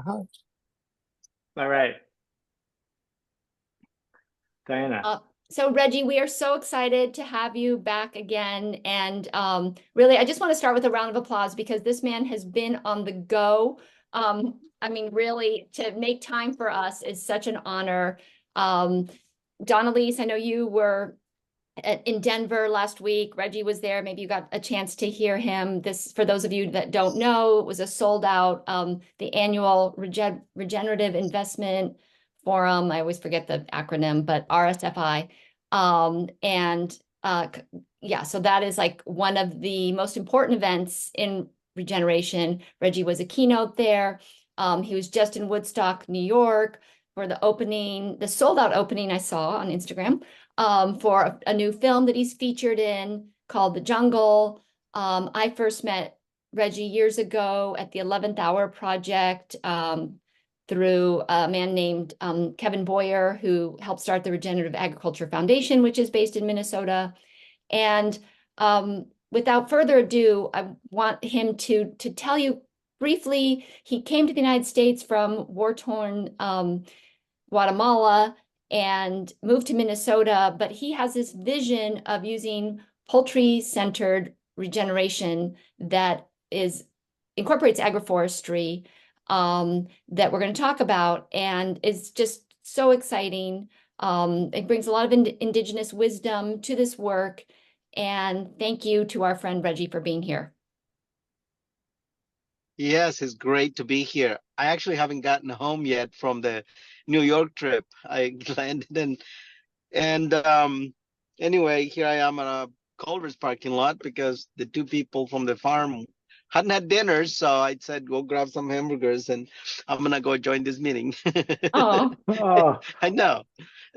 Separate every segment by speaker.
Speaker 1: Uh-huh.
Speaker 2: All right, Diana.
Speaker 3: So Reggie, we are so excited to have you back again. And really, I just want to start with a round of applause because this man has been on the go. I mean, really, to make time for us is such an honor. Um, Donalise, I know you were in Denver last week. Reggie was there. Maybe you got a chance to hear him. This, for those of you that don't know, it was a sold out, the annual Regenerative Investment Forum. I always forget the acronym, but RSFI. And yeah, so that is like one of the most important events in regeneration. Reggie was a keynote there. He was just in Woodstock, New York for the opening, the sold out opening I saw on Instagram, for a new film that he's featured in called The Jungle. I first met Reggie years ago at the 11th Hour Project, through a man named Kevin Boyer, who helped start the Regenerative Agriculture Foundation, which is based in Minnesota. And without further ado, I want him to tell you briefly. He came to the United States from war-torn Guatemala and moved to Minnesota, but he has this vision of using poultry-centered regeneration that is incorporates agroforestry, that we're going to talk about, and is just so exciting. It brings a lot of indigenous wisdom to this work. And thank you to our friend Reggie for being here.
Speaker 1: Yes, it's great to be here. I actually haven't gotten home yet from the New York trip. I landed in, and anyway, here I am on a Culver's parking lot because the two people from the farm hadn't had dinner, so I said, go grab some hamburgers and I'm gonna go join this meeting.
Speaker 3: Oh,
Speaker 2: Oh,
Speaker 1: I know.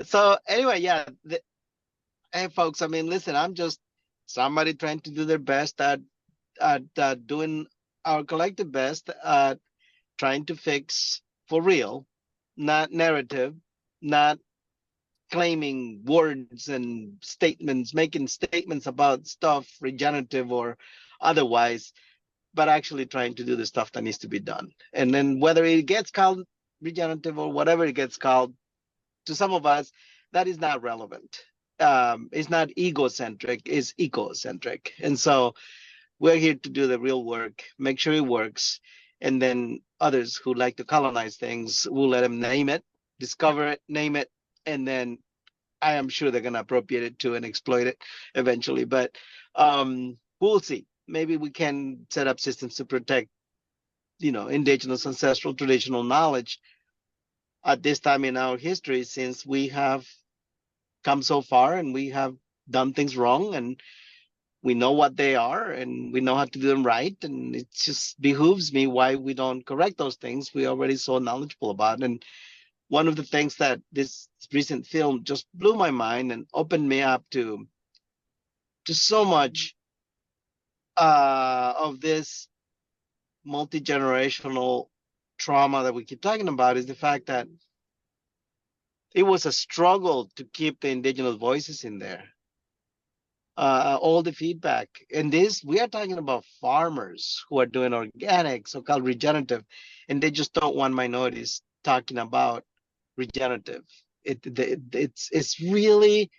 Speaker 1: So anyway, yeah, hey folks, I mean, listen, I'm just somebody trying to do their best at doing our collective best at trying to fix for real, not narrative, not claiming words and statements, making statements about stuff regenerative or otherwise, but actually trying to do the stuff that needs to be done. And then whether it gets called regenerative or whatever it gets called, to some of us, that is not relevant. It's not egocentric, it's ecocentric. And so we're here to do the real work, make sure it works. And then others who like to colonize things, we'll let them name it, discover it, name it, and then I am sure they're going to appropriate it too and exploit it eventually. But we'll see. Maybe we can set up systems to protect, indigenous, ancestral, traditional knowledge at this time in our history, since we have come so far and we have done things wrong and we know what they are and we know how to do them right. And it just behooves me why we don't correct those things we already so knowledgeable about. And one of the things that this recent film just blew my mind and opened me up to so much of this multi-generational trauma that we keep talking about is the fact that it was a struggle to keep the indigenous voices in there. All the feedback. And this, we are talking about farmers who are doing organic, so-called regenerative, and they just don't want minorities talking about regenerative. It's really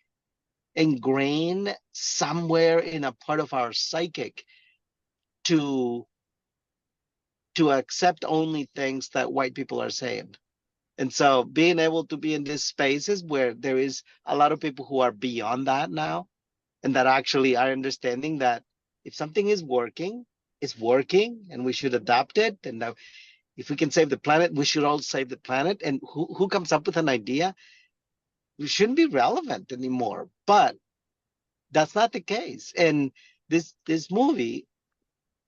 Speaker 1: ingrained somewhere in a part of our psychic to to accept only things that white people are saying. And so being able to be in these spaces where there is a lot of people who are beyond that now and that actually are understanding that if something is working, it's working and we should adapt it. And now if we can save the planet, we should all save the planet. And who comes up with an idea? We shouldn't be relevant anymore. But that's not the case. And this movie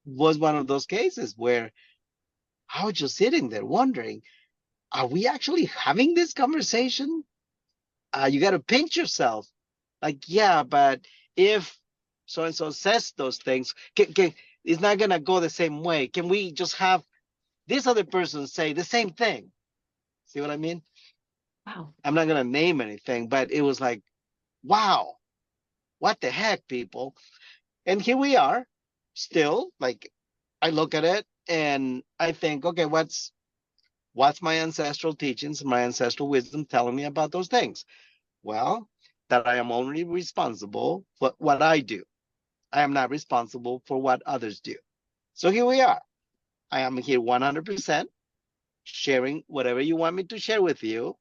Speaker 1: was one of those cases where I was just sitting there wondering, are we actually having this conversation? You got to pinch yourself. Like, yeah, but if so and so says those things, it's not going to go the same way. Can we just have this other person say the same thing? See what I mean?
Speaker 3: wow.
Speaker 1: I'm not going to name anything, but it was like, wow, what the heck, people? And here we are still. Like, I look at it and I think, okay, What's my ancestral teachings, my ancestral wisdom telling me about those things? Well, that I am only responsible for what I do. I am not responsible for what others do. So here we are. I am here 100% sharing whatever you want me to share with you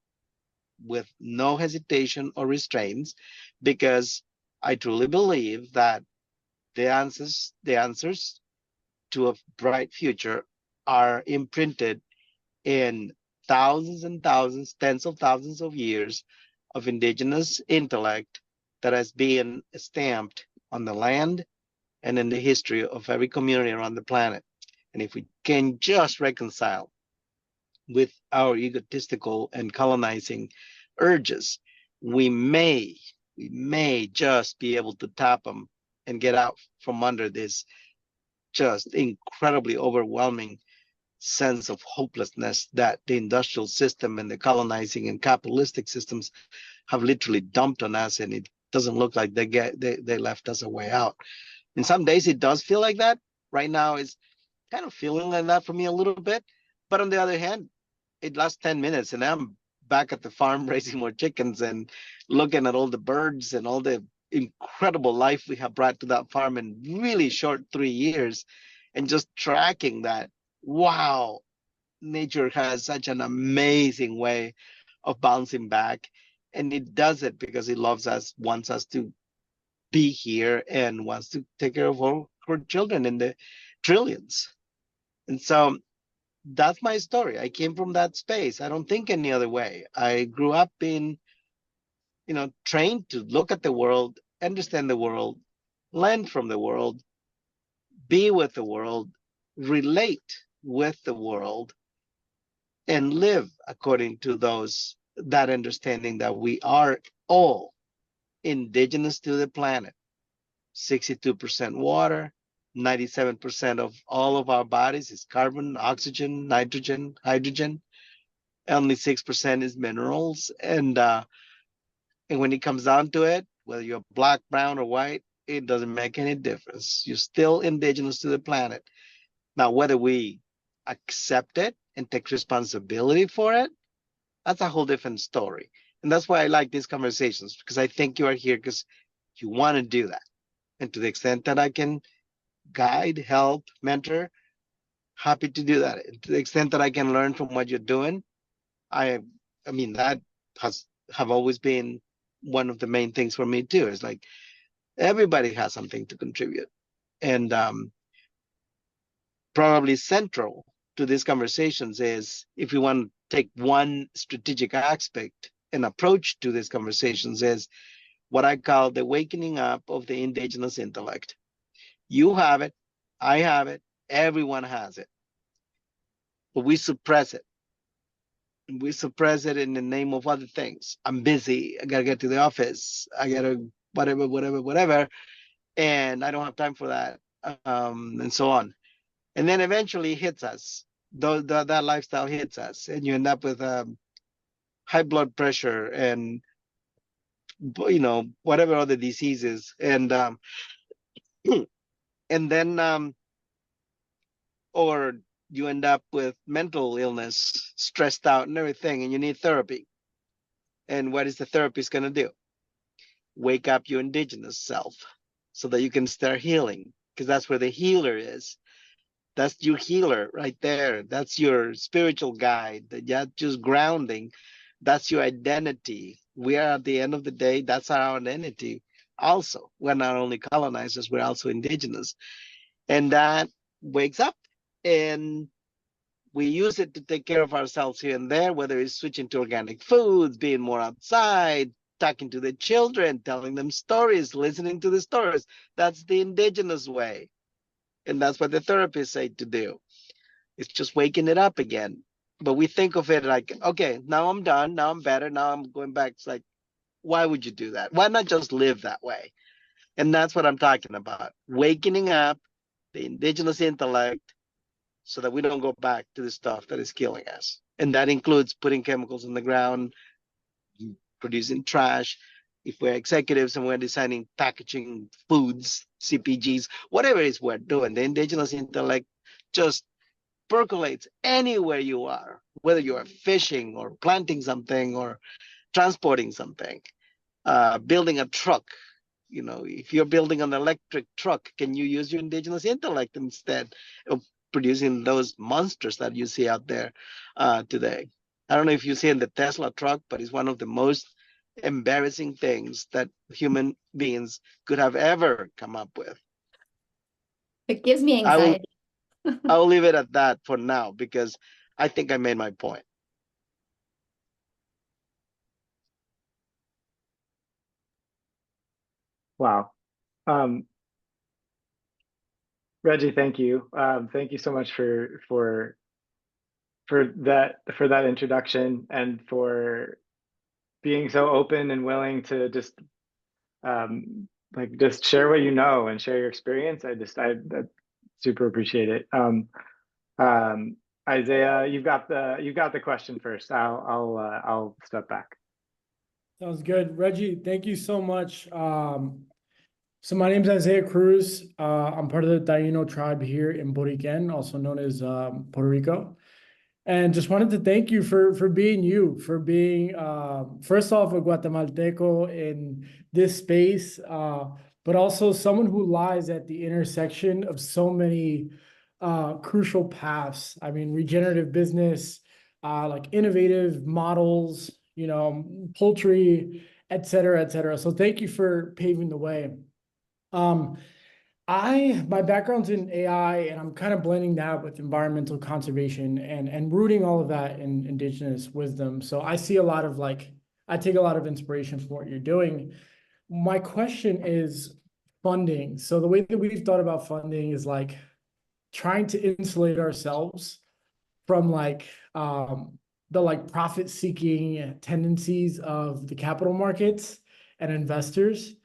Speaker 1: with no hesitation or restraints, because I truly believe that the answers to a bright future are imprinted in thousands and thousands, tens of thousands of years of indigenous intellect that has been stamped on the land and in the history of every community around the planet. And if we can just reconcile with our egotistical and colonizing urges, we may just be able to tap them and get out from under this just incredibly overwhelming sense of hopelessness that the industrial system and the colonizing and capitalistic systems have literally dumped on us, and it doesn't look like they left us a way out. In some days it does feel like that. Right now it's kind of feeling like that for me a little bit, but on the other hand, it lasts 10 minutes and I'm back at the farm raising more chickens and looking at all the birds and all the incredible life we have brought to that farm in really short 3 years, and just tracking that. Wow, nature has such an amazing way of bouncing back, and it does it because it loves us, wants us to be here, and wants to take care of all her children in the trillions. And so that's my story. I came from that space. I don't think any other way. I grew up being, trained to look at the world, understand the world, learn from the world, be with the world, relate with the world, and live according to that understanding that we are all indigenous to the planet. 62% water, 97% of all of our bodies is carbon, oxygen, nitrogen, hydrogen. Only 6% is minerals. And when it comes down to it, whether you're black, brown, or white, it doesn't make any difference. You're still indigenous to the planet. Now, whether we accept it and take responsibility for it, that's a whole different story. And that's why I like these conversations, because I think you are here because you want to do that. And to the extent that I can guide, help, mentor, happy to do that. And to the extent that I can learn from what you're doing, I mean, that have always been one of the main things for me too. It's like everybody has something to contribute. And probably central to these conversations is, if you want to take one strategic aspect and approach to these conversations, is what I call the wakening up of the indigenous intellect. You have it, I have it, everyone has it, but we suppress it. We suppress it in the name of other things. I'm busy, I gotta get to the office, I gotta whatever, and I don't have time for that, and so on. And then eventually it hits us. That lifestyle hits us, and you end up with high blood pressure and whatever other diseases, and and then or you end up with mental illness, stressed out and everything, and you need therapy. And what is the therapist going to do? Wake up your indigenous self so that you can start healing, because that's where the healer is. That's your healer right there. That's your spiritual guide. That's just grounding. That's your identity. We are, at the end of the day, that's our identity. Also, we're not only colonizers, we're also indigenous. And that wakes up, and we use it to take care of ourselves here and there, whether it's switching to organic foods, being more outside, talking to the children, telling them stories, listening to the stories. That's the indigenous way. And that's what the therapists say to do. It's just waking it up again. But we think of it like, okay, now I'm done. Now I'm better. Now I'm going back. It's like, why would you do that? Why not just live that way? And that's what I'm talking about. Wakening up the indigenous intellect so that we don't go back to the stuff that is killing us. And that includes putting chemicals in the ground, producing trash. If we're executives and we're designing packaging foods, CPGs, whatever it is we're doing, the indigenous intellect just percolates anywhere you are, whether you are fishing or planting something or transporting something, building a truck. If you're building an electric truck, can you use your indigenous intellect instead of producing those monsters that you see out there today? I don't know if you see in the Tesla truck, but it's one of the most embarrassing things that human beings could have ever come up with.
Speaker 3: It gives me
Speaker 1: I will,
Speaker 3: anxiety.
Speaker 1: I will leave it at that for now because I think I made my point.
Speaker 2: Wow. Reggie, thank you. Thank you so much for that introduction and for being so open and willing to just just share what you know and share your experience. I super appreciate it. Isaiah, you've got the question first. I'll step back.
Speaker 4: Sounds good. Reggie, thank you so much. So my name is Isaiah Cruz. I'm part of the Taino tribe here in Boriquen, also known as Puerto Rico. And just wanted to thank you for being you, for being, first off, a Guatemalteco in this space, but also someone who lies at the intersection of so many crucial paths. I mean, regenerative business, like innovative models, poultry, et cetera, et cetera. So thank you for paving the way. My background's in AI, and I'm kind of blending that with environmental conservation and rooting all of that in indigenous wisdom. So I see I take a lot of inspiration from what you're doing. My question is funding. So the way that we've thought about funding is like trying to insulate ourselves from the profit-seeking tendencies of the capital markets and investors.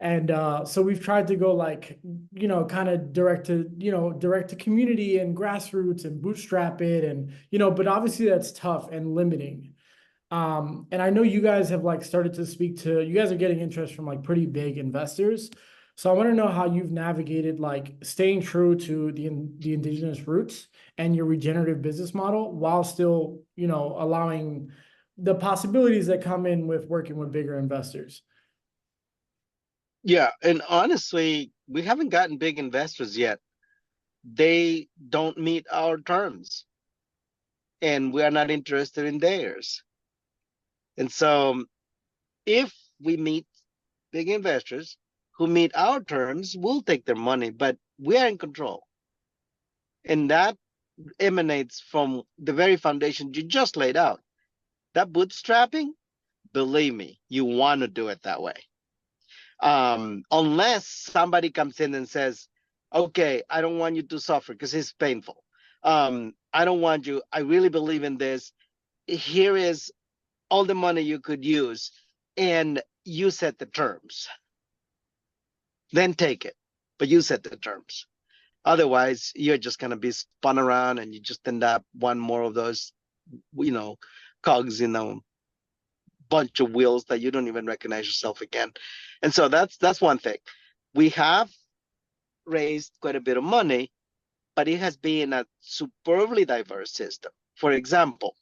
Speaker 4: And so we've tried to go kind of direct to community and grassroots and bootstrap it. And, but obviously that's tough and limiting. And I know you guys have started to you guys are getting interest from pretty big investors. So I want to know how you've navigated staying true to the indigenous roots and your regenerative business model while still, allowing the possibilities that come in with working with bigger investors.
Speaker 1: Yeah, and honestly, we haven't gotten big investors yet. They don't meet our terms, and we are not interested in theirs. And so if we meet big investors who meet our terms, we'll take their money, but we are in control. And that emanates from the very foundation you just laid out. That bootstrapping, believe me, you want to do it that way. Unless somebody comes in and says, okay, I don't want you to suffer because it's painful. I don't want you. I really believe in this. Here is all the money you could use, and you set the terms. Then take it, but you set the terms. Otherwise, you're just going to be spun around and you just end up one more of those, cogs in a bunch of wheels that you don't even recognize yourself again. And so that's one thing. We have raised quite a bit of money, but it has been a superbly diverse system. For example,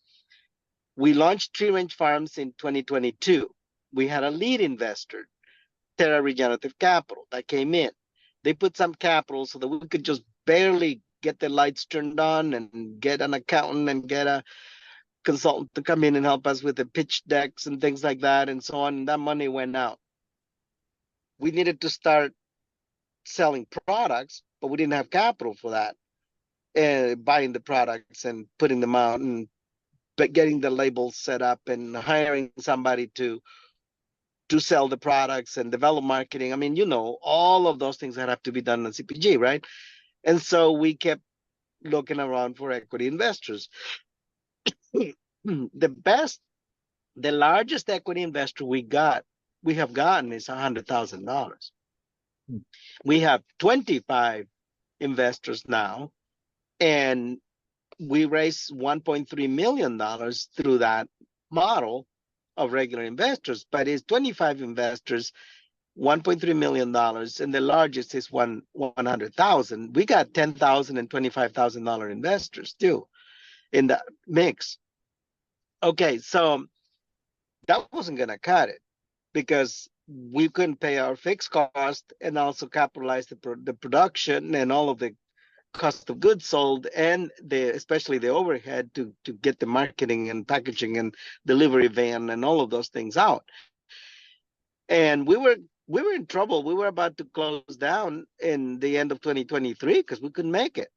Speaker 1: we launched Tree Range Farms in 2022. We had a lead investor, Terra Regenerative Capital, that came in. They put some capital so that we could just barely get the lights turned on and get an accountant and get a consultant to come in and help us with the pitch decks and things like that and so on. And that money went out. We needed to start selling products, but we didn't have capital for that. Buying the products and putting them out and getting the labels set up and hiring somebody to sell the products and develop marketing. I mean, all of those things that have to be done in CPG, right? And so we kept looking around for equity investors. The largest equity investor we have gotten is $100,000. We have 25 investors now, and we raised $1.3 million through that model of regular investors, but it's 25 investors, $1.3 million, and the largest is 100,000. We got $10,000 and $25,000 investors too in that mix. Okay, so that wasn't going to cut it because we couldn't pay our fixed cost and also capitalize the production and all of the cost of goods sold and especially the overhead to get the marketing and packaging and delivery van and all of those things out. And we were in trouble. We were about to close down in the end of 2023 because we couldn't make it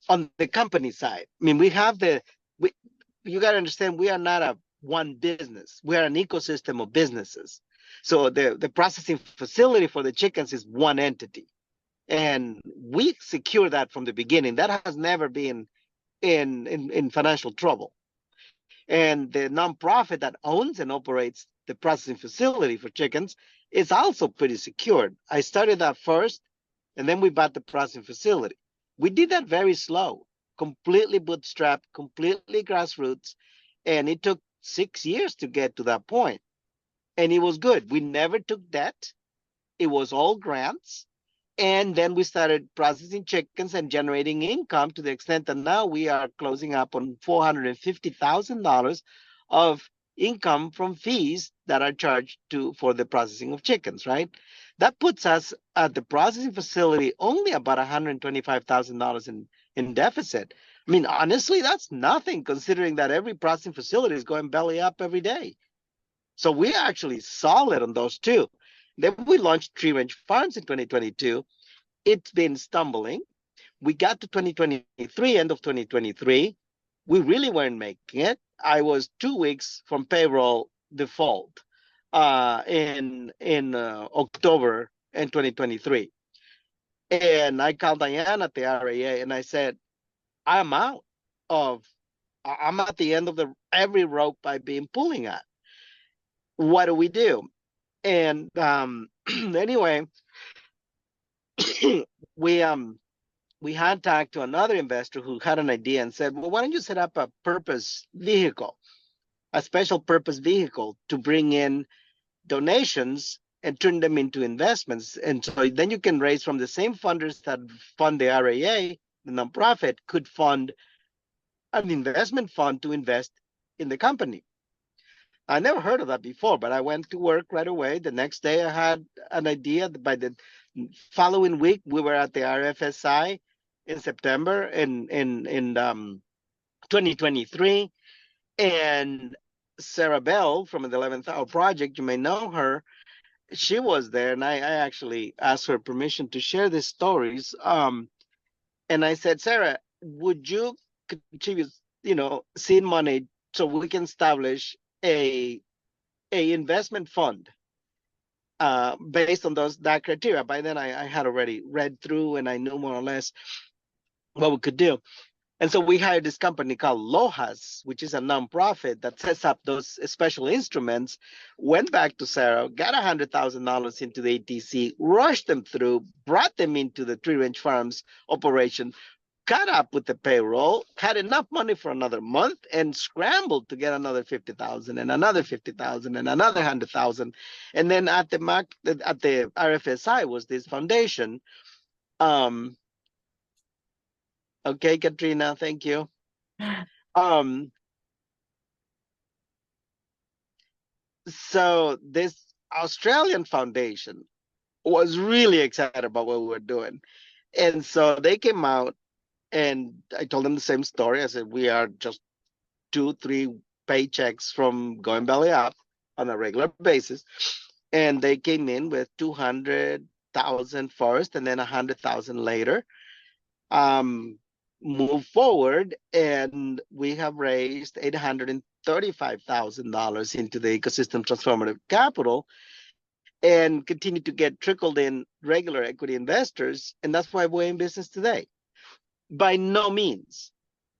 Speaker 1: on the company side. I mean, we you got to understand, we are not a one business. We are an ecosystem of businesses. So the processing facility for the chickens is one entity. And we secure that from the beginning. That has never been in financial trouble. And the nonprofit that owns and operates the processing facility for chickens is also pretty secured. I started that first, and then we bought the processing facility. We did that very slow, completely bootstrapped, completely grassroots, and it took 6 years to get to that point. And it was good. We never took debt. It was all grants. And then we started processing chickens and generating income to the extent that now we are closing up on $450,000 of income from fees that are charged for the processing of chickens, right? That puts us at the processing facility only about $125,000 in deficit. I mean, honestly, that's nothing considering that every processing facility is going belly up every day. So we're actually solid on those two. Then we launched Tree Range Farms in 2022. It's been stumbling. We got to 2023, end of 2023. We really weren't making it. I was 2 weeks from payroll default in October in 2023. And I called Diane at the RAA and I said, I'm out I'm at the end of every rope I've been pulling at. What do we do? And anyway, we had talked to another investor who had an idea and said, well, why don't you set up a purpose vehicle, a special purpose vehicle to bring in donations and turn them into investments. And so then you can raise from the same funders that fund the RAA, the nonprofit could fund an investment fund to invest in the company. I never heard of that before, but I went to work right away. The next day I had an idea. By the following week, we were at the RFSI in September in 2023. And Sarah Bell from the 11th Hour Project, you may know her, she was there. And I actually asked her permission to share these stories. And I said, Sarah, would you contribute, seed money so we can establish a investment fund based on that criteria? By then I had already read through and I knew more or less what we could do. And so we hired this company called Lojas, which is a nonprofit that sets up those special instruments, went back to Sarah, got $100,000 into the ATC, rushed them through, brought them into the Tree Range Farms operation, caught up with the payroll, had enough money for another month, and scrambled to get another 50,000 and another 50,000 and another 100,000. And then at the RFSI was this foundation. Okay, Katrina, thank you. So this Australian foundation was really excited about what we were doing. And so they came out and I told them the same story. I said, we are just 2-3 paychecks from going belly up on a regular basis. And they came in with 200,000 first and then 100,000 later. Move forward, and we have raised $835,000 into the ecosystem transformative capital and continue to get trickled in regular equity investors. And that's why we're in business today. By no means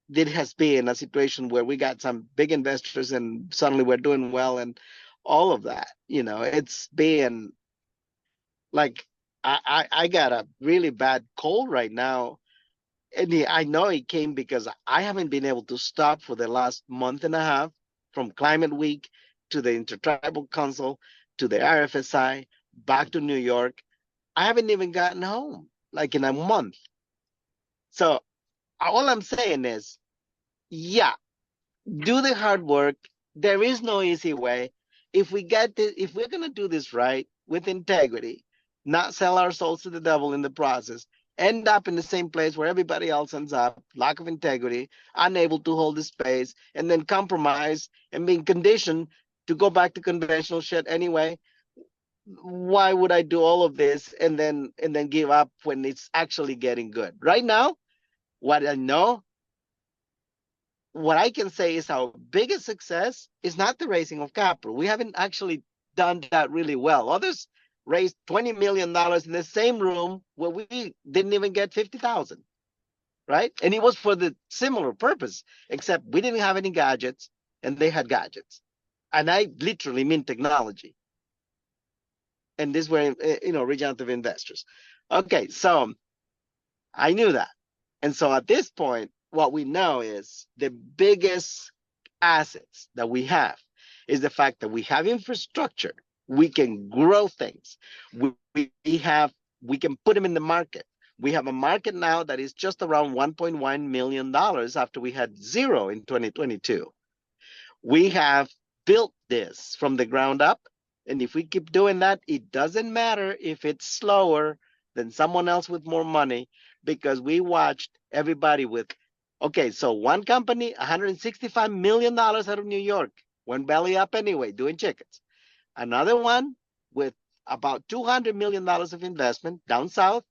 Speaker 1: it has been a situation where we got some big investors and suddenly we're doing well and all of that. It's been like I got a really bad cold right now. And I know it came because I haven't been able to stop for the last month and a half, from Climate Week to the Intertribal Council to the RFSI, back to New York. I haven't even gotten home like in a month. So all I'm saying is, yeah, do the hard work, there is no easy way. If we're gonna do this right with integrity, not sell our souls to the devil in the process, end up in the same place where everybody else ends up, lack of integrity, unable to hold the space, and then compromise and being conditioned to go back to conventional shit anyway. Why would I do all of this and then give up when it's actually getting good? Right now, what I know, what I can say is our biggest success is not the raising of capital. We haven't actually done that really well. Others raised $20 million in the same room where we didn't even get 50,000, right? And it was for the similar purpose, except we didn't have any gadgets and they had gadgets. And I literally mean technology. And these were, regenerative investors. Okay, so I knew that. And so at this point, what we know is the biggest assets that we have is the fact that we have infrastructure. We can grow things. We can put them in the market. We have a market now that is just around $1.1 million after we had zero in 2022. We have built this from the ground up. And if we keep doing that, it doesn't matter if it's slower than someone else with more money, because we watched everybody with, okay, so one company, $165 million out of New York, went belly up anyway, doing chickens. Another one with about $200 million of investment down south,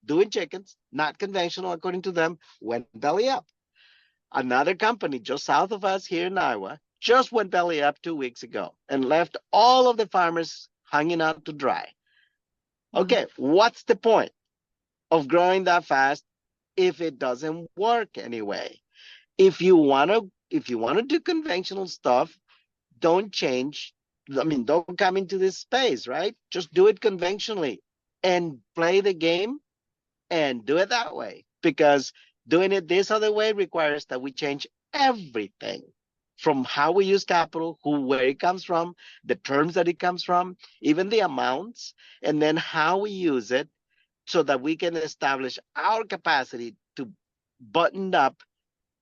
Speaker 1: doing chickens, not conventional according to them, went belly up. Another company just south of us here in Iowa just went belly up 2 weeks ago and left all of the farmers hanging out to dry. Okay, what's the point of growing that fast if it doesn't work anyway? If you want to do conventional stuff, don't come into this space, right? Just do it conventionally and play the game and do it that way, because doing it this other way requires that we change everything, from how we use capital, where it comes from, the terms that it comes from, even the amounts, and then how we use it so that we can establish our capacity to button up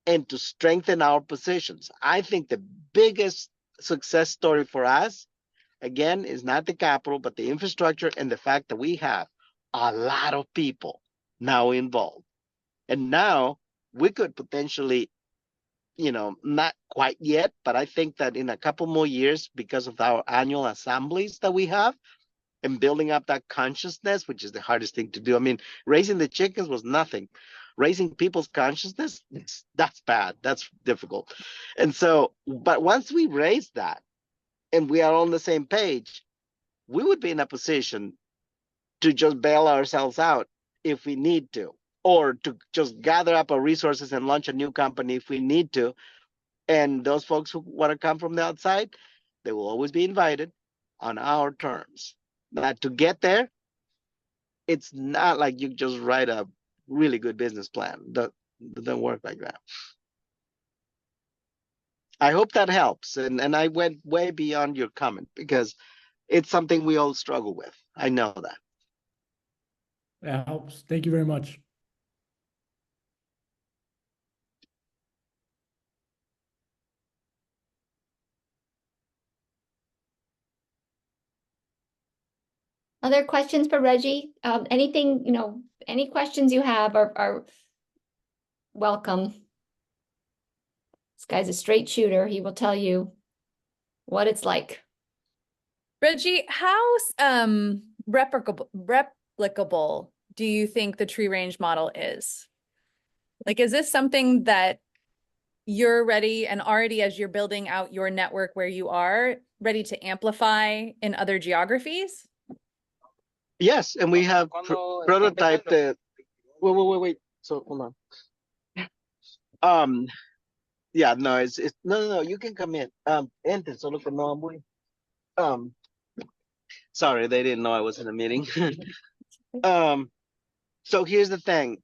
Speaker 1: and to strengthen our positions. I think the biggest success story for us, again, is not the capital, but the infrastructure and the fact that we have a lot of people now involved. And now we could potentially, not quite yet, but I think that in a couple more years, because of our annual assemblies that we have and building up that consciousness, which is the hardest thing to do. I mean, raising the chickens was nothing. Raising people's consciousness, that's bad. That's difficult. And so, but once we raise that and we are on the same page, we would be in a position to just bail ourselves out if we need to, or to just gather up our resources and launch a new company if we need to. And those folks who want to come from the outside, they will always be invited on our terms. But to get there, it's not like you just write a really good business plan. That doesn't work like that. I hope that helps. And I went way beyond your comment because it's something we all struggle with. I know that.
Speaker 4: That helps. Thank you very much.
Speaker 3: Other questions for Reggie? Anything, any questions you have are welcome. This guy's a straight shooter. He will tell you what it's like.
Speaker 5: Reggie, how replicable do you think the tree range model is? Like, is this something that you're ready and already, as you're building out your network where you are, ready to amplify in other geographies?
Speaker 1: Yes, and we have prototyped the. Wait. So hold on. Yeah, no, it's no. You can come in. Enter. Solo que no muy. Sorry, they didn't know I was in a meeting. So here's the thing.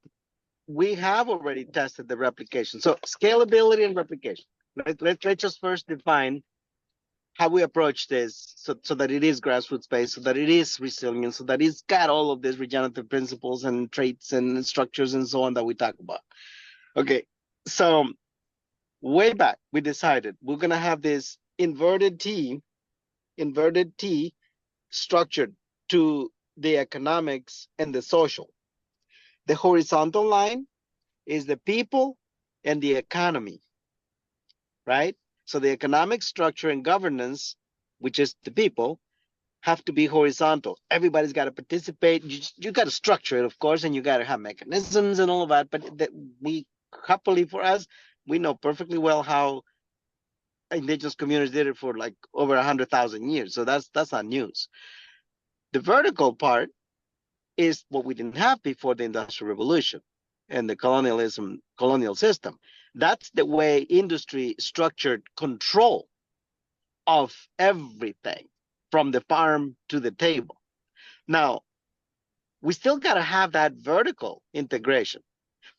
Speaker 1: We have already tested the replication. So scalability and replication. Let's just first define how we approach this so that it is grassroots based, so that it is resilient, so that it's got all of these regenerative principles and traits and structures and so on that we talk about. Okay, so way back, we decided we're going to have this inverted T structured to the economics and the social. The horizontal line is the people and the economy, right? So the economic structure and governance, which is the people, have to be horizontal. Everybody's got to participate. You got to structure it, of course, and you got to have mechanisms and all of that. But we, happily for us, we know perfectly well how indigenous communities did it for like over 100,000 years. So that's not news. The vertical part is what we didn't have before the Industrial Revolution and the colonial system. That's the way industry structured control of everything from the farm to the table. Now, we still got to have that vertical integration.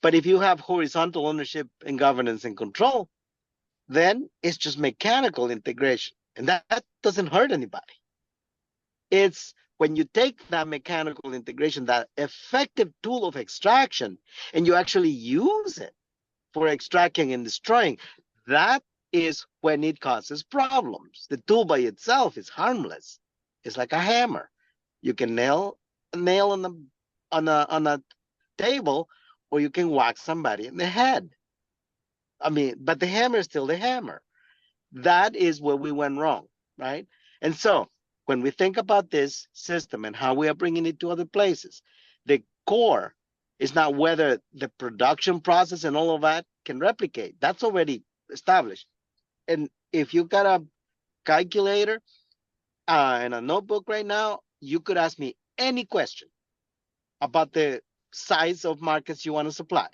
Speaker 1: But if you have horizontal ownership and governance and control, then it's just mechanical integration. And that doesn't hurt anybody. It's when you take that mechanical integration, that effective tool of extraction, and you actually use it for extracting and destroying, that is when it causes problems. The tool by itself is harmless. It's like a hammer. You can nail a nail on a table, or you can whack somebody in the head. I mean, but the hammer is still the hammer. That is where we went wrong, right? And so when we think about this system and how we are bringing it to other places, the core is not whether the production process and all of that can replicate. That's already established. And if you got a calculator and a notebook right now, you could ask me any question about the size of markets you want to supply.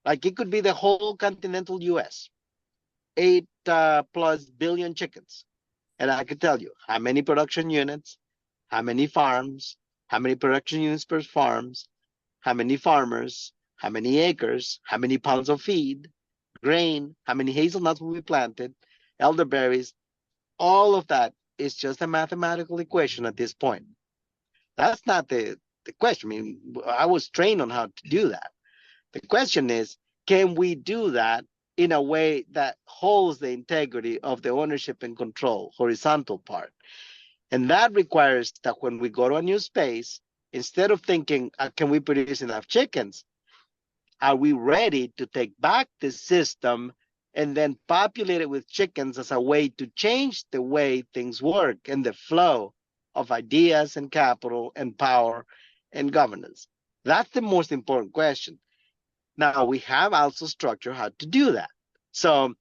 Speaker 1: Like it could be the whole continental US, 8+ billion chickens. And I could tell you how many production units, how many farms, how many production units per farms, how many farmers, how many acres, how many pounds of feed, grain, how many hazelnuts will be planted, elderberries. All of that is just a mathematical equation at this point. That's not the question. I mean, I was trained on how to do that. The question is, can we do that in a way that holds the integrity of the ownership and control, horizontal part? And that requires that when we go to a new space, instead of thinking, can we produce enough chickens? Are we ready to take back the system and then populate it with chickens as a way to change the way things work and the flow of ideas and capital and power and governance? That's the most important question. Now, we have also structured how to do that. So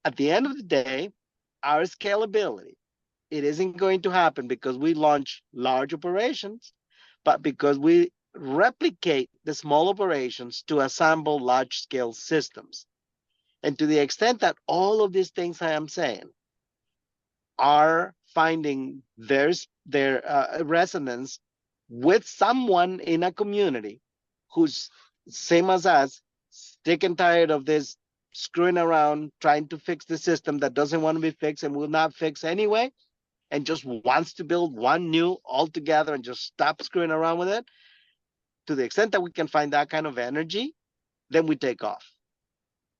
Speaker 1: at the end of the day, our scalability, it isn't going to happen because we launch large operations, but because we replicate the small operations to assemble large-scale systems. And to the extent that all of these things I am saying are finding their resonance with someone in a community who's same as us, sick and tired of this screwing around, trying to fix the system that doesn't want to be fixed and will not fix anyway, and just wants to build one new altogether and just stop screwing around with it, to the extent that we can find that kind of energy, then we take off.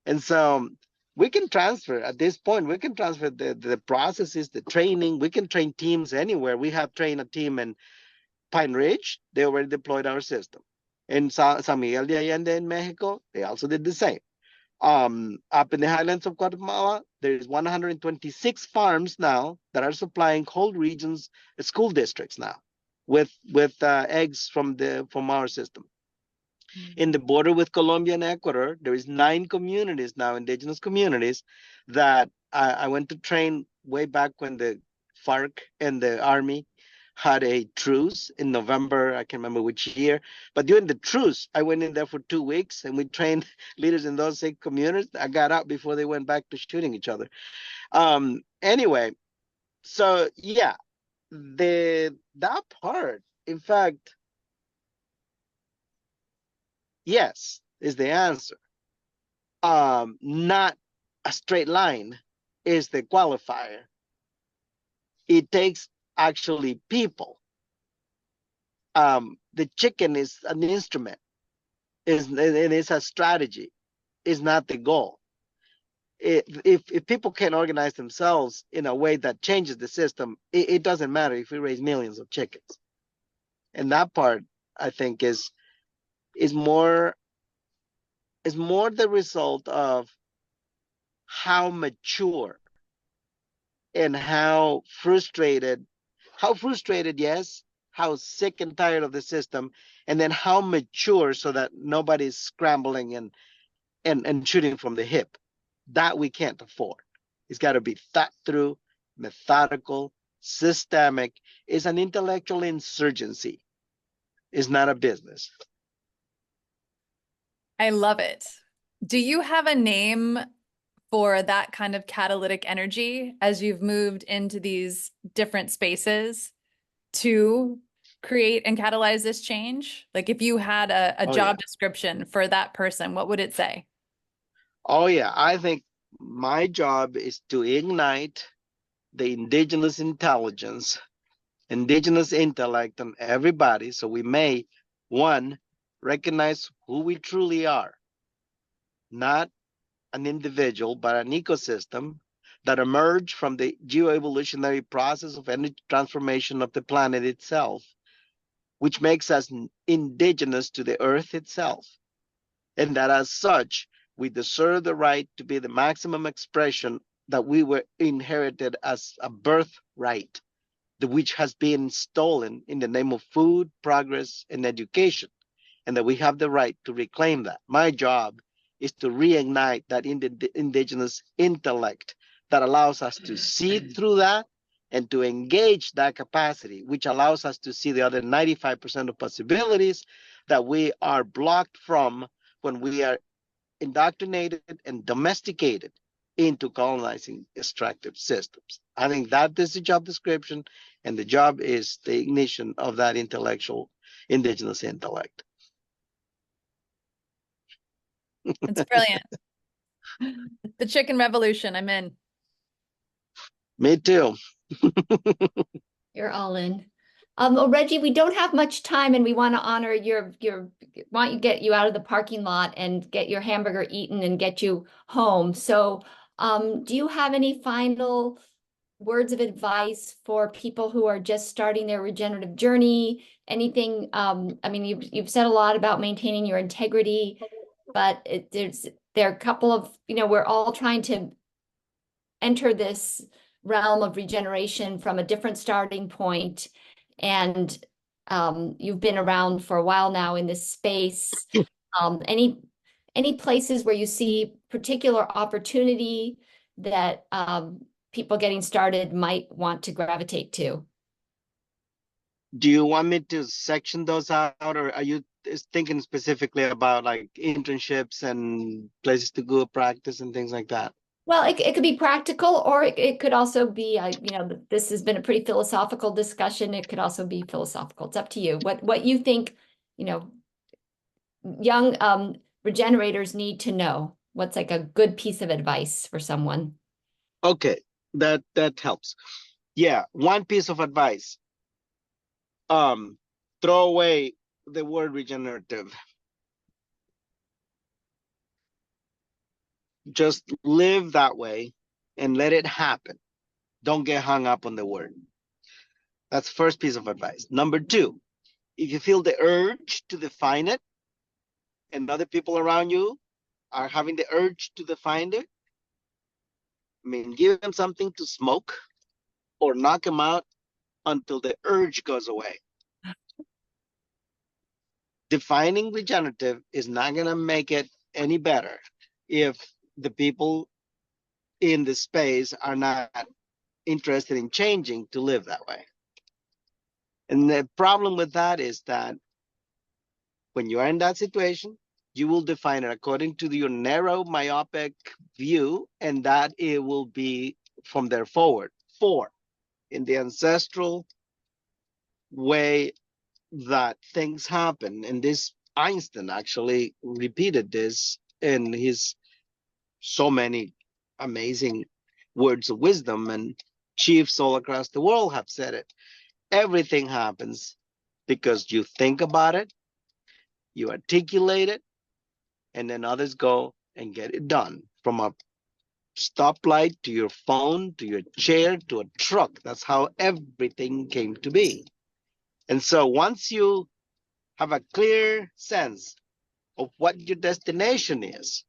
Speaker 1: And so we can transfer, at this point, we can transfer the processes, the training. We can train teams anywhere. We have trained a team in Pine Ridge. They already deployed our system. In San Miguel de Allende in Mexico, they also did the same. Up in the highlands of Guatemala, there's 126 farms now that are supplying whole regions, school districts now, with eggs from our system. In the border with Colombia and Ecuador, there is 9 communities now, indigenous communities, that I went to train way back when the FARC and the army had a truce in November. I can't remember which year, but during the truce, I went in there for 2 weeks and we trained leaders in those 6 communities. I got out before they went back to shooting each other. Anyway, so yeah, that part, in fact, yes, is the answer. Not a straight line is the qualifier. It takes actually people. The chicken is an instrument, it is a strategy, is not the goal. if people can organize themselves in a way that changes the system, it doesn't matter if we raise millions of chickens. And that part, I think, is more the result of how mature and how frustrated, yes, how sick and tired of the system, and then how mature so that nobody's scrambling and shooting from the hip. That we can't afford. It's got to be thought through, methodical, systemic. It's an intellectual insurgency. It's not a business.
Speaker 5: I love it. Do you have a name for that kind of catalytic energy as you've moved into these different spaces to create and catalyze this change? Like if you had a job description for that person, what would it say?
Speaker 1: Oh, yeah. I think my job is to ignite the indigenous intelligence, indigenous intellect in everybody so we may, one, recognize who we truly are, not an individual, but an ecosystem that emerged from the geoevolutionary process of energy transformation of the planet itself, which makes us indigenous to the earth itself. And that as such, we deserve the right to be the maximum expression that we were inherited as a birthright, which has been stolen in the name of food, progress, and education, and that we have the right to reclaim that. My job is to reignite that indigenous intellect that allows us to see through that and to engage that capacity, which allows us to see the other 95% of possibilities that we are blocked from when we are indoctrinated and domesticated into colonizing extractive systems. I think that is the job description, and the job is the ignition of that intellectual indigenous intellect.
Speaker 5: It's brilliant. The chicken revolution, I'm in.
Speaker 1: Me too.
Speaker 3: You're all in. Well, Reggie, we don't have much time, and we want to honor want to get you out of the parking lot and get your hamburger eaten and get you home. So, do you have any final words of advice for people who are just starting their regenerative journey? Anything? I mean, you've said a lot about maintaining your integrity, but there are a couple of, we're all trying to enter this realm of regeneration from a different starting point. And you've been around for a while now in this space. Any places where you see particular opportunity that people getting started might want to gravitate to?
Speaker 1: Do you want me to section those out, or are you thinking specifically about like internships and places to go practice and things like that?
Speaker 3: Well, it could be practical, or it could also be, this has been a pretty philosophical discussion. It could also be philosophical. It's up to you. What you think, young regenerators need to know. What's like a good piece of advice for someone?
Speaker 1: Okay, that helps. Yeah, one piece of advice. Throw away the word regenerative. Just live that way and let it happen. Don't get hung up on the word. That's the first piece of advice. Number two, if you feel the urge to define it and other people around you are having the urge to define it, I mean, give them something to smoke or knock them out until the urge goes away. Defining regenerative is not going to make it any better if the people in the space are not interested in changing to live that way. And the problem with that is that when you are in that situation, you will define it according to your narrow, myopic view, and that it will be from there forward. Four, in the ancestral way that things happen, and this Einstein actually repeated this in his so many amazing words of wisdom, and chiefs all across the world have said it. Everything happens because you think about it, you articulate it, and then others go and get it done from a stoplight, to your phone, to your chair, to a truck. That's how everything came to be. And so once you have a clear sense of what your destination is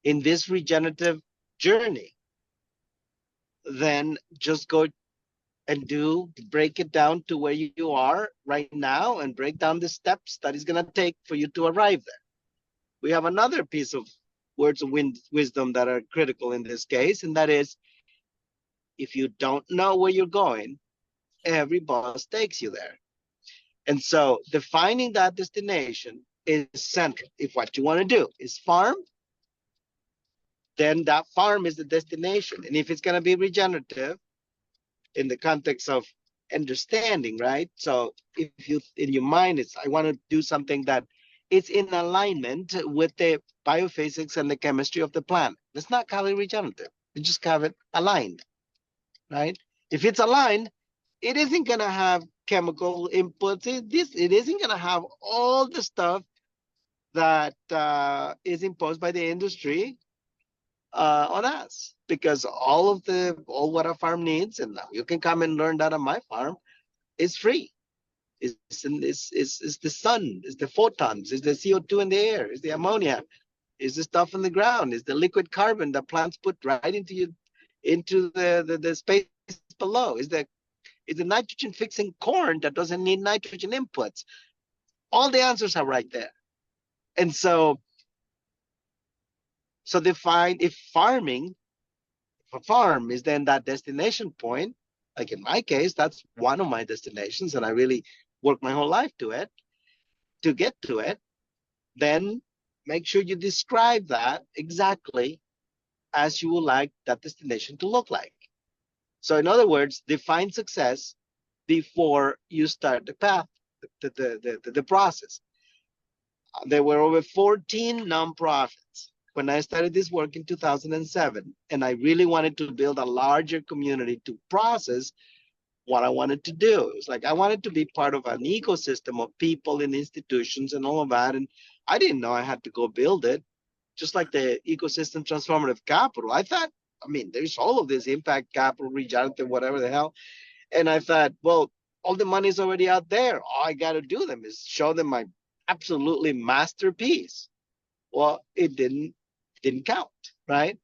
Speaker 1: in this regenerative journey, then just go and break it down to where you are right now and break down the steps that it's going to take for you to arrive there. We have another piece of words of wisdom that are critical in this case, and that is, if you don't know where you're going, every bus takes you there. And so defining that destination is central. If what you want to do is farm, then that farm is the destination. And if it's going to be regenerative in the context of understanding, right? So if you, in your mind, it's, I want to do something that is in alignment with the biophysics and the chemistry of the plant. Let's not call it regenerative. We just call it aligned, right? If it's aligned, it isn't going to have chemical inputs. It isn't going to have all the stuff that is imposed by the industry on us, because all what a farm needs, and you can come and learn that on my farm, is free. It's the sun, it's the photons, it's the CO2 in the air, it's the ammonia, it's the stuff in the ground, it's the liquid carbon that plants put right into the space below, is the nitrogen fixing corn that doesn't need nitrogen inputs. All the answers are right there. And so define if a farm is then that destination point, like in my case, that's one of my destinations, and I really work my whole life to get to it, then make sure you describe that exactly as you would like that destination to look like. So in other words, define success before you start the path, the process. There were over 14 nonprofits when I started this work in 2007, and I really wanted to build a larger community to process what I wanted to do. It was like I wanted to be part of an ecosystem of people and institutions and all of that, and I didn't know I had to go build it. Just like the ecosystem transformative capital, I thought, I mean, there's all of this impact capital, regenerative, whatever the hell. And I thought, well, all the money's already out there. All I got to do them is show them my absolutely masterpiece. Well, it didn't count, right?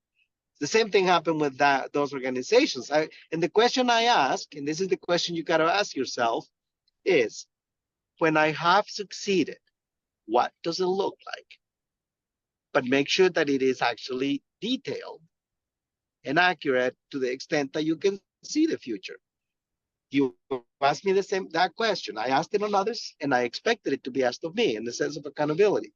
Speaker 1: The same thing happened with those organizations. And the question I ask, and this is the question you got to ask yourself, is when I have succeeded, what does it look like? But make sure that it is actually detailed and accurate to the extent that you can see the future. You asked me that question. I asked it on others, and I expected it to be asked of me in the sense of accountability.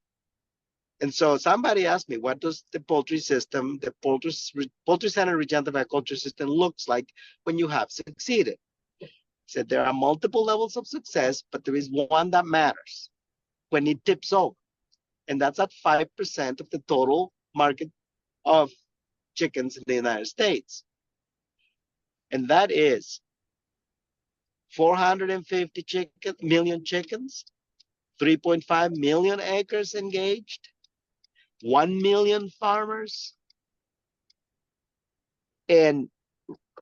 Speaker 1: And so somebody asked me, what does the poultry system, the poultry-centered regenerative agriculture system looks like when you have succeeded? I said, there are multiple levels of success, but there is one that matters when it tips over. And that's at 5% of the total market of chickens in the United States. And that is 450 million chickens, 3.5 million acres engaged, 1 million farmers, and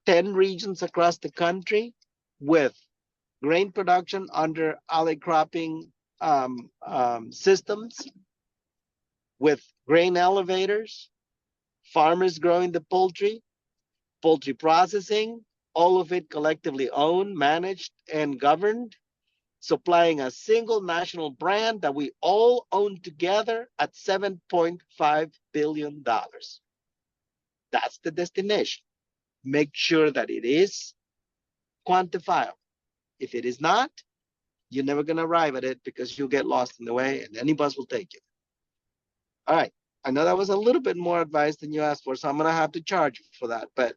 Speaker 1: 10 regions across the country with grain production under alley cropping systems, with grain elevators, farmers growing the poultry processing, all of it collectively owned, managed, and governed, supplying a single national brand that we all own together at $7.5 billion. That's the destination. Make sure that it is quantifiable. If it is not, you're never going to arrive at it because you'll get lost in the way and any bus will take you. All right. I know that was a little bit more advice than you asked for, so I'm going to have to charge you for that, but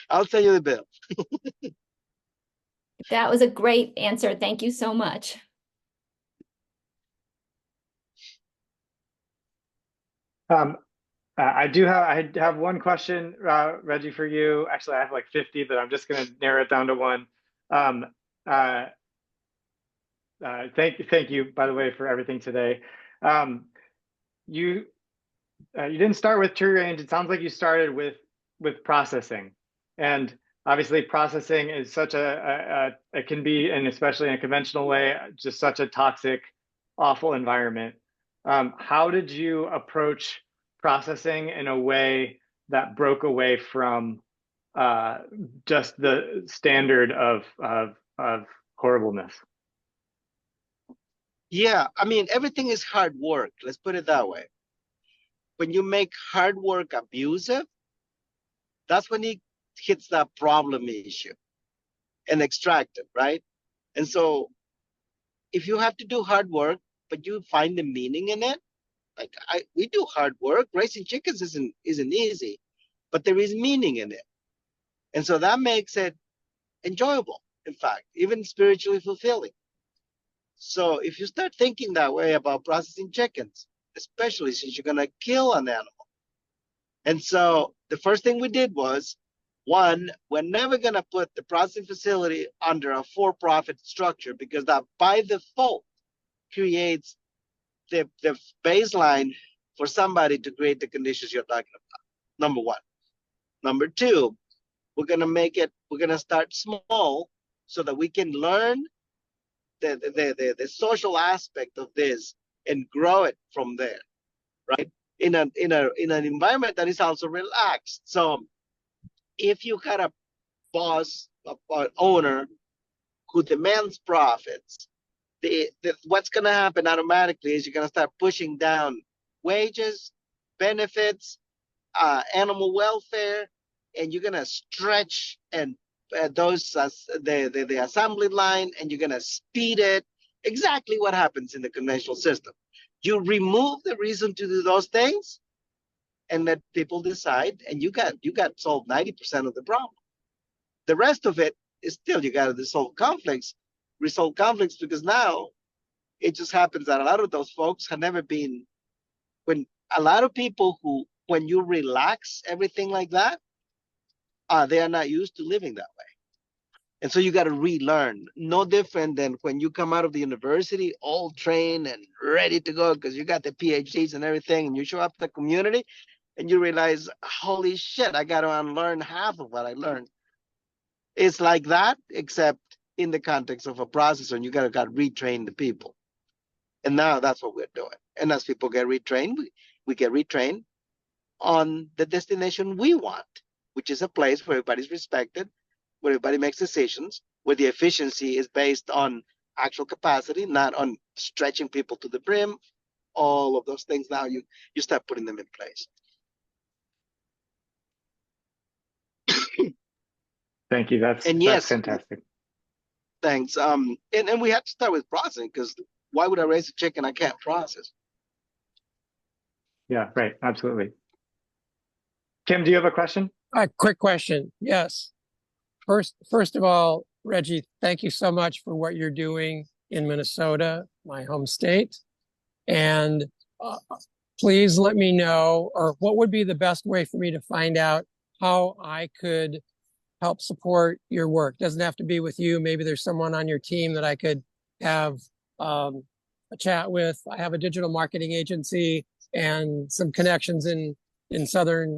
Speaker 1: I'll send you the bill.
Speaker 3: That was a great answer. Thank you so much.
Speaker 2: I have one question, Reggie, for you. Actually, I have like 50, but I'm just going to narrow it down to one. Thank you, by the way, for everything today. you didn't start with tree range. It sounds like you started with processing, and obviously processing is such it can be, and especially in a conventional way, just such a toxic, awful environment. How did you approach processing in a way that broke away from just the standard of horribleness?
Speaker 1: Yeah, I mean, everything is hard work. Let's put it that way. When you make hard work abusive, that's when it hits that problem issue and extract it, right? And so if you have to do hard work, but you find the meaning in it, like we do hard work. Raising chickens isn't easy, but there is meaning in it. And so that makes it enjoyable, in fact, even spiritually fulfilling. So if you start thinking that way about processing chickens, especially since you're going to kill an animal. And so the first thing we did was, one, we're never going to put the processing facility under a for-profit structure, because that by default creates the baseline for somebody to create the conditions you're talking about. Number one. Number two, we're going to start small so that we can learn the social aspect of this and grow it from there, right? In an environment that is also relaxed. So if you got a boss, an owner who demands profits, what's going to happen automatically is you're going to start pushing down wages, benefits, animal welfare, and you're going to stretch and the assembly line, and you're going to speed it. Exactly what happens in the conventional system. You remove the reason to do those things and let people decide, and you got solved 90% of the problem. The rest of it is still, you got to resolve conflicts because now it just happens that a lot of those folks have never been, when a lot of people who, when you relax everything like that, they are not used to living that way. And so you got to relearn. No different than when you come out of the university all trained and ready to go because you got the PhDs and everything, and you show up to the community and you realize, holy shit, I got to unlearn half of what I learned. It's like that, except in the context of a processor, and you got to retrain the people. And now that's what we're doing. And as people get retrained, we get retrained on the destination we want, which is a place where everybody's respected, where everybody makes decisions, where the efficiency is based on actual capacity, not on stretching people to the brim. All of those things, now you start putting them in place.
Speaker 2: Thank you. That's fantastic.
Speaker 1: Thanks. And we have to start with processing, because why would I raise a chicken I can't process?
Speaker 2: Yeah, right. Absolutely. Kim, do you have a question?
Speaker 6: A quick question. Yes. First of all, Reggie, thank you so much for what you're doing in Minnesota, my home state. And please let me know, or what would be the best way for me to find out how I could help support your work. Doesn't have to be with you. Maybe there's someone on your team that I could have a chat with. I have a digital marketing agency and some connections in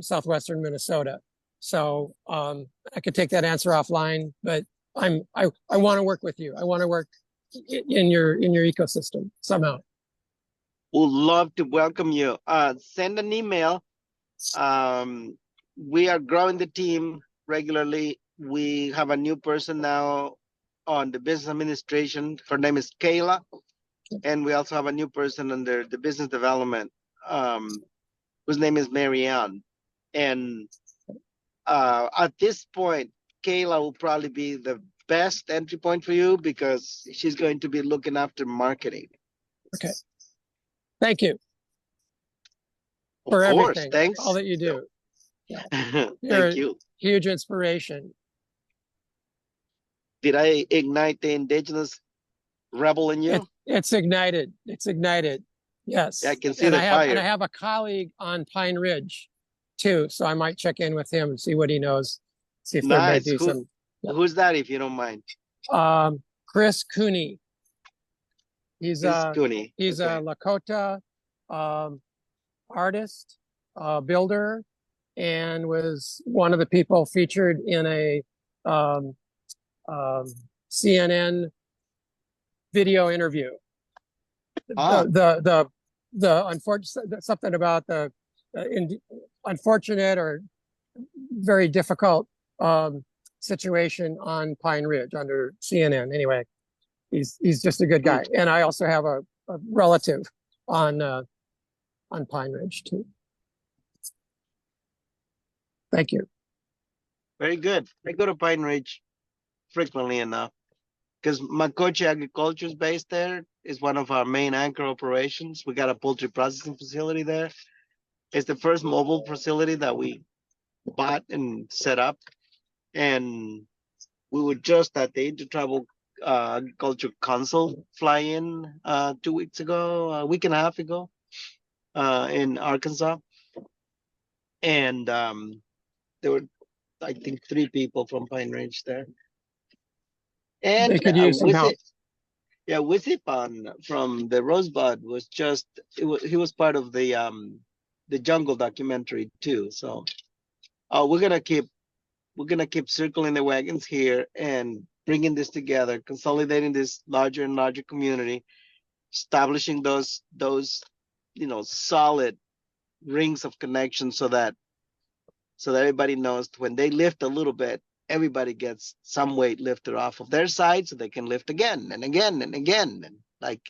Speaker 6: southwestern Minnesota. So I could take that answer offline, but I want to work with you. I want to work in your ecosystem somehow.
Speaker 1: We'd love to welcome you. Send an email. We are growing the team regularly. We have a new person now on the business administration. Her name is Kayla. And we also have a new person under the business development, whose name is Marianne. And at this point, Kayla will probably be the best entry point for you, because she's going to be looking after marketing.
Speaker 6: Okay. Thank you for everything. Thanks. All that you do. Yeah.
Speaker 1: Thank you.
Speaker 6: Huge inspiration.
Speaker 1: Did I ignite the indigenous rebel in you?
Speaker 6: It's ignited. It's ignited. Yes.
Speaker 1: Yeah, I can see the fire.
Speaker 6: And I have a colleague on Pine Ridge too, so I might check in with him and see what he knows. See if there might be some. Yeah.
Speaker 1: Who's that, if you don't mind?
Speaker 6: Chris Cooney. He's
Speaker 1: Cooney.
Speaker 6: He's
Speaker 1: okay.
Speaker 6: a Lakota artist, builder and was one of the people featured in a um, CNN video interview.
Speaker 1: Ah,
Speaker 6: The unfortunate something about the unfortunate or very difficult situation on Pine Ridge under CNN. Anyway, he's just a good guy, and I also have a relative on Pine Ridge too. Thank you.
Speaker 1: very good. I go to Pine Ridge frequently enough because Macoche Agriculture is based there. Is one of our main anchor operations. We got a poultry processing facility there. It's the first mobile facility that we bought and set up, and we were just at the Intertribal Agriculture Council fly in 2 weeks ago, a week and a half ago, in Arkansas, and there were, I think, 3 people from Pine Ridge there, and
Speaker 6: They could use some help.
Speaker 1: Yeah, Wisipan from the Rosebud was just he was part of the jungle documentary too. So we're gonna keep circling the wagons here and bringing this together, consolidating this larger and larger community, establishing those solid rings of connection so that everybody knows when they lift a little bit, everybody gets some weight lifted off of their side so they can lift again and again and again. And like,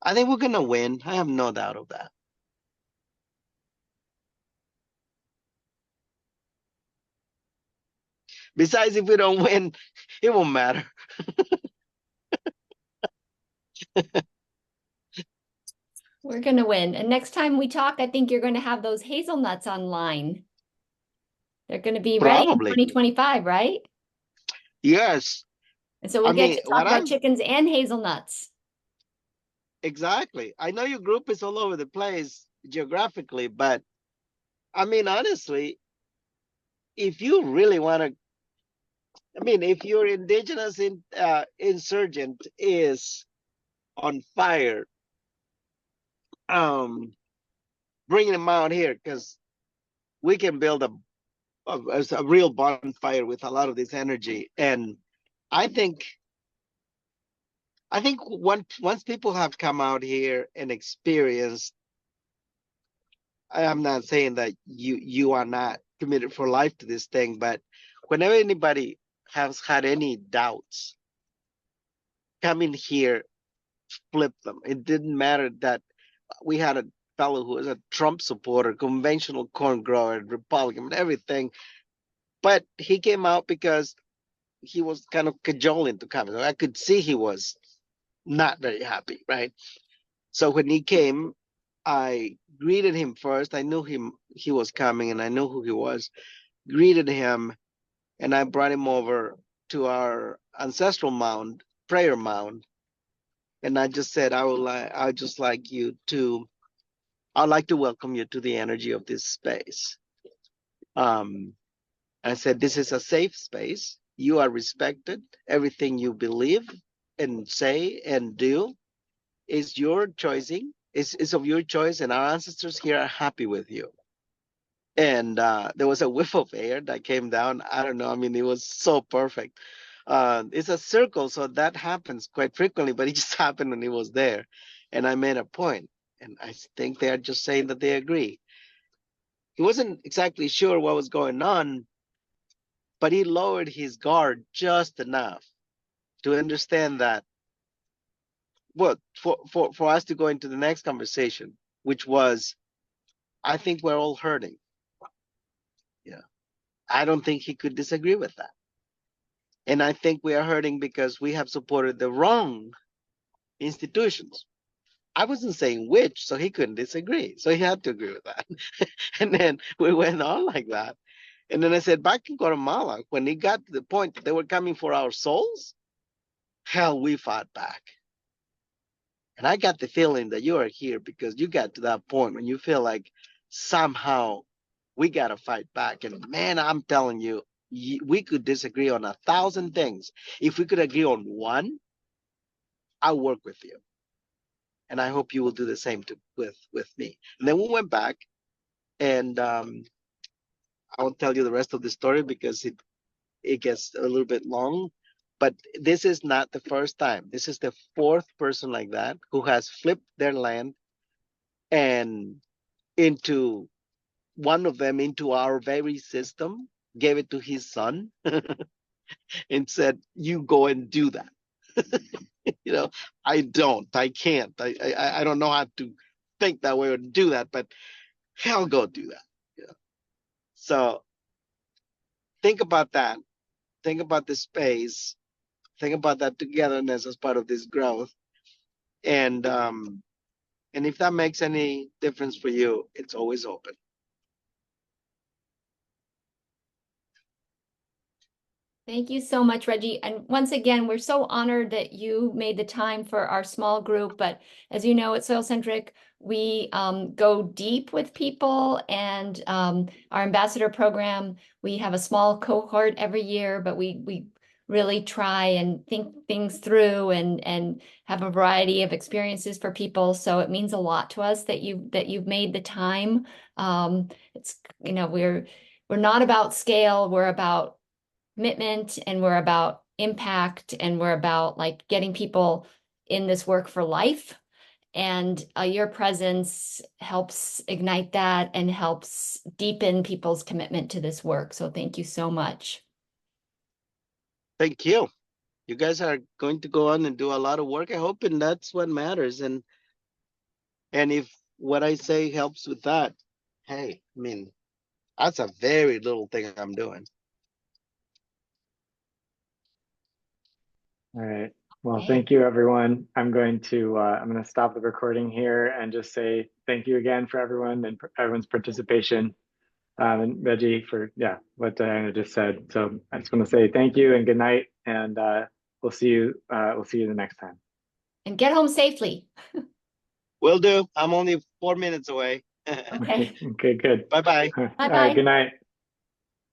Speaker 1: I think we're going to win. I have no doubt of that. Besides, if we don't win, it won't matter.
Speaker 3: We're going to win. And next time we talk, I think you're going to have those hazelnuts online. They're going to be ready in
Speaker 1: Probably.
Speaker 3: 2025, right?
Speaker 1: Yes,
Speaker 3: And so we'll
Speaker 1: I
Speaker 3: get
Speaker 1: mean,
Speaker 3: to talk about chickens and hazelnuts.
Speaker 1: exactly. I know your group is all over the place geographically, but I mean, honestly, if you really want to, I mean, if your indigenous insurgent is on fire, bringing them out here because we can build a real bonfire with a lot of this energy. And I think once people have come out here and experienced, I'm not saying that you are not committed for life to this thing, but whenever anybody has had any doubts, coming here, flip them. It didn't matter that we had a fellow who was a Trump supporter, conventional corn grower, Republican, everything. But he came out because he was kind of cajoling to come. So I could see he was not very happy, right? So when he came, I greeted him first. I knew he was coming and I knew who he was. Greeted him, and I brought him over to our ancestral mound, prayer mound. And I just said, I'd like to welcome you to the energy of this space. I said, this is a safe space. You are respected. Everything you believe and say and do is your choosing, is of your choice, and our ancestors here are happy with you. And there was a whiff of air that came down. I don't know. I mean, it was so perfect. It's a circle, so that happens quite frequently, but it just happened when he was there. And I made a point, and I think they are just saying that they agree. He wasn't exactly sure what was going on, but he lowered his guard just enough to understand that, well, for us to go into the next conversation, which was, I think we're all hurting. Yeah. I don't think he could disagree with that. And I think we are hurting because we have supported the wrong institutions. I wasn't saying which, so he couldn't disagree. So he had to agree with that. And then we went on like that. And then I said, back in Guatemala, when it got to the point that they were coming for our souls, hell, we fought back. And I got the feeling that you are here because you got to that point when you feel like somehow we got to fight back. And man, I'm telling you, we could disagree on 1,000 things. If we could agree on one, I'll work with you. And I hope you will do the same with me. And then we went back And I won't tell you the rest of the story because it gets a little bit long. But this is not the first time. This is the fourth person like that who has flipped their land and into one of them into our very system, gave it to his son, and said, "You go and do that." You know, I can't, I don't know how to think that way or do that, but hell, go do that. You know? So think about that. Think about the space. Think about that togetherness as part of this growth. And if that makes any difference for you, it's always open.
Speaker 3: Thank you so much, Reggie. And once again, we're so honored that you made the time for our small group. But as you know, at Soil Centric, we go deep with people, and our ambassador program, we have a small cohort every year, but we really try and think things through and have a variety of experiences for people. So it means a lot to us that you've made the time. It's, you know, we're not about scale, we're about commitment, and we're about impact, and we're about like getting people in this work for life. And your presence helps ignite that and helps deepen people's commitment to this work. So thank you so much.
Speaker 1: Thank you. You guys are going to go on and do a lot of work, I hope, and that's what matters. And if what I say helps with that, hey, I mean, that's a very little thing I'm doing.
Speaker 2: All right. Well,
Speaker 3: Okay.
Speaker 2: thank you, everyone. I'm going to stop the recording here and just say thank you again for everyone and everyone's participation. And Reggie for what Diana just said. So I just want to say thank you and good night, and we'll see you the next time.
Speaker 3: And get home safely.
Speaker 1: Will do. I'm only 4 minutes away.
Speaker 3: Okay.
Speaker 2: Okay, good.
Speaker 1: Bye-bye.
Speaker 2: All right,
Speaker 3: Bye-bye.
Speaker 2: good night.